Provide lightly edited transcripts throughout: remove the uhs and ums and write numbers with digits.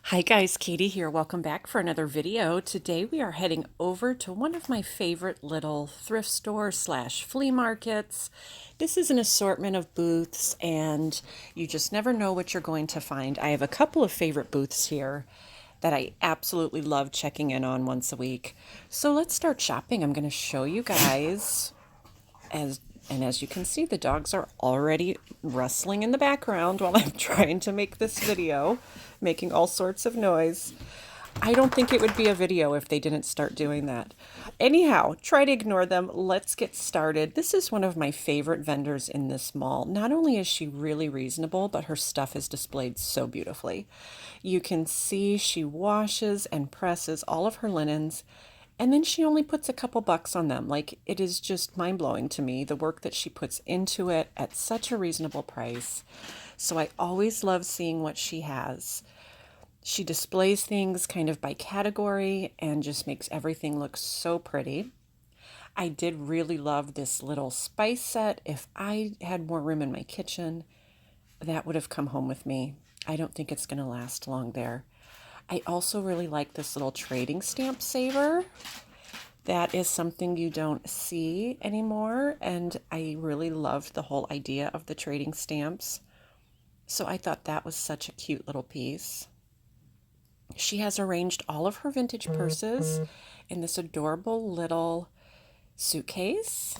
Hi guys, Katie here. Welcome back for another video. Today we are heading over to one of my favorite little thrift stores slash flea markets. This is an assortment of booths and you just never know what you're going to find. I have a couple of favorite booths here that I absolutely love checking in on once a week. So let's start shopping. I'm going to show you guys as you can see, the dogs are already rustling in the background while I'm trying to make this video, making all sorts of noise. I don't think it would be a video if they didn't start doing that. Anyhow, try to ignore them. Let's get started. This is one of my favorite vendors in this mall. Not only is she really reasonable, but her stuff is displayed so beautifully. You can see she washes and presses all of her linens, and then she only puts a couple bucks on them. Like, it is just mind-blowing to me, the work that she puts into it at such a reasonable price. So I always love seeing what she has. She displays things kind of by category and just makes everything look so pretty. I did really love this little spice set. If I had more room in my kitchen, that would have come home with me. I don't think it's going to last long there. I also really like this little trading stamp saver. That is something you don't see anymore, and I really loved the whole idea of the trading stamps. So I thought that was such a cute little piece. She has arranged all of her vintage purses in this adorable little suitcase.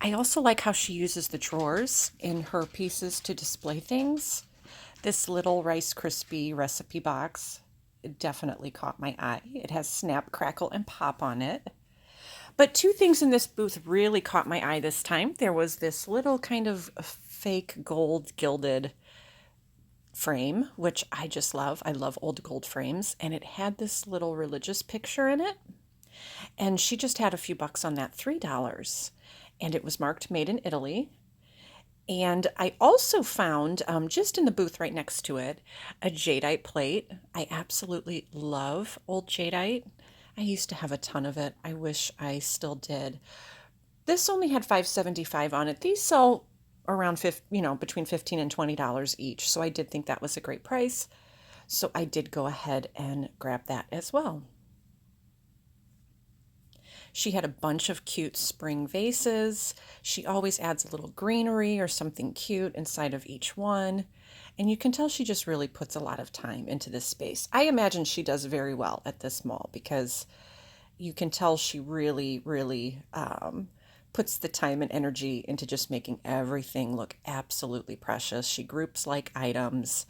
I also like how she uses the drawers in her pieces to display things. This little Rice Krispie recipe box definitely caught my eye. It has snap, crackle, and pop on it. But two things in this booth really caught my eye this time. There was this little kind of fake gold gilded frame, which I just love. I love old gold frames. And it had this little religious picture in it. And she just had a few bucks on that, $3. And it was marked made in Italy. And I also found, just in the booth right next to it, a Jadeite plate. I absolutely love old Jadeite. I used to have a ton of it. I wish I still did. This only had $5.75 on it. These sell around between $15 and $20 each. So I did think that was a great price. So I did go ahead and grab that as well. She had a bunch of cute spring vases. She always adds a little greenery or something cute inside of each one. And you can tell she just really puts a lot of time into this space. I imagine she does very well at this mall because you can tell she really puts the time and energy into just making everything look absolutely precious. She groups like items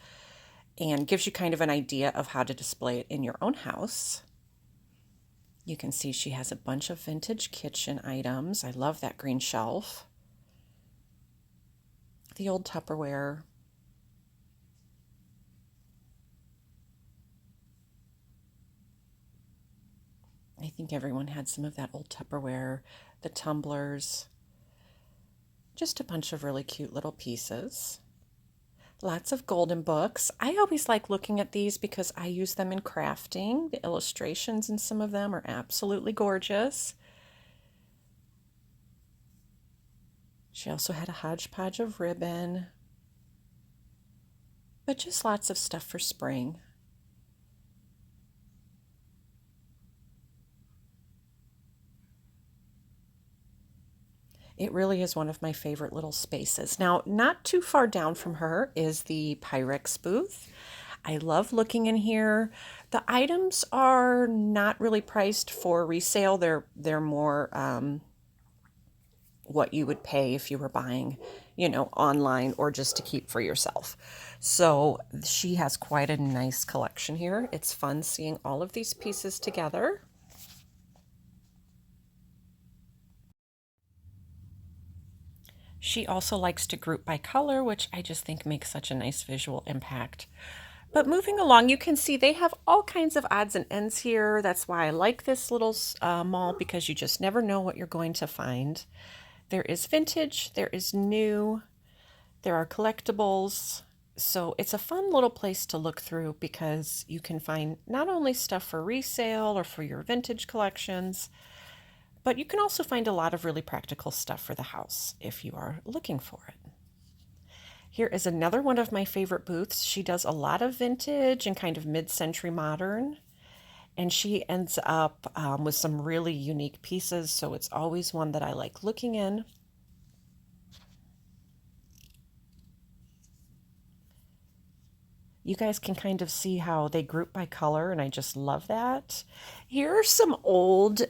and gives you kind of an idea of how to display it in your own house. You can see she has a bunch of vintage kitchen items. I love that green shelf. The old Tupperware. I think everyone had some of that old Tupperware. The tumblers. Just a bunch of really cute little pieces. Lots of golden books. I always like looking at these because I use them in crafting. The illustrations in some of them are absolutely gorgeous. She also had a hodgepodge of ribbon, but just lots of stuff for spring. It really is one of my favorite little spaces. Now, not too far down from her is the Pyrex booth. I love looking in here. The items are not really priced for resale. They're more what you would pay if you were buying, online or just to keep for yourself. So she has quite a nice collection here. It's fun seeing all of these pieces together. She also likes to group by color, which I just think makes such a nice visual impact. But moving along, you can see they have all kinds of odds and ends here. That's why I like this little mall, because you just never know what you're going to find. There is vintage, there is new, there are collectibles. So it's a fun little place to look through because you can find not only stuff for resale or for your vintage collections, but you can also find a lot of really practical stuff for the house if you are looking for it. Here is another one of my favorite booths. She does a lot of vintage and kind of mid-century modern, and she ends up with some really unique pieces, so it's always one that I like looking in. You guys can kind of see how they group by color, and I just love that. Here are some old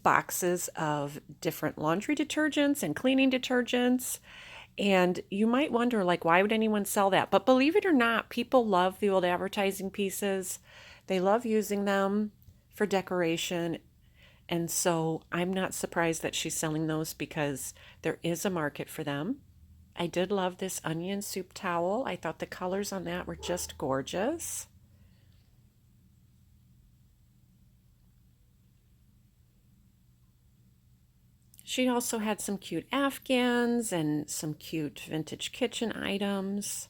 boxes of different laundry detergents and cleaning detergents. And you might wonder, like, why would anyone sell that? But believe it or not, people love the old advertising pieces. They love using them for decoration. And so I'm not surprised that she's selling those because there is a market for them. I did love this onion soup towel. I thought the colors on that were just gorgeous. She also had some cute Afghans and some cute vintage kitchen items.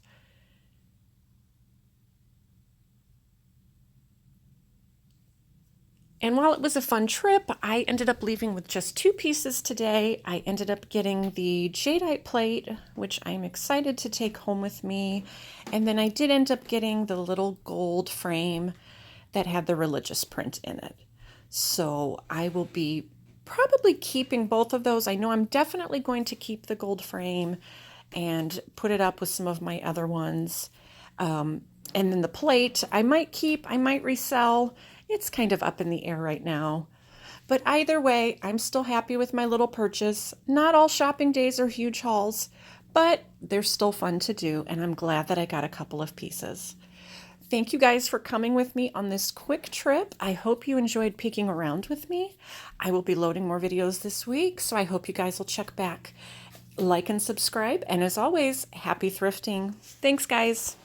And while it was a fun trip, I ended up leaving with just 2 pieces today. I ended up getting the Jadeite Plate, which I'm excited to take home with me. And then I did end up getting the little gold frame that had the religious print in it. So I will be probably keeping both of those. I know I'm definitely going to keep the gold frame and put it up with some of my other ones. And then the plate, I might keep, I might resell. It's kind of up in the air right now. But either way, I'm still happy with my little purchase. Not all shopping days are huge hauls, but they're still fun to do, and I'm glad that I got a couple of pieces. Thank you guys for coming with me on this quick trip. I hope you enjoyed peeking around with me. I will be loading more videos this week, so I hope you guys will check back. Like and subscribe, and as always, happy thrifting. Thanks, guys.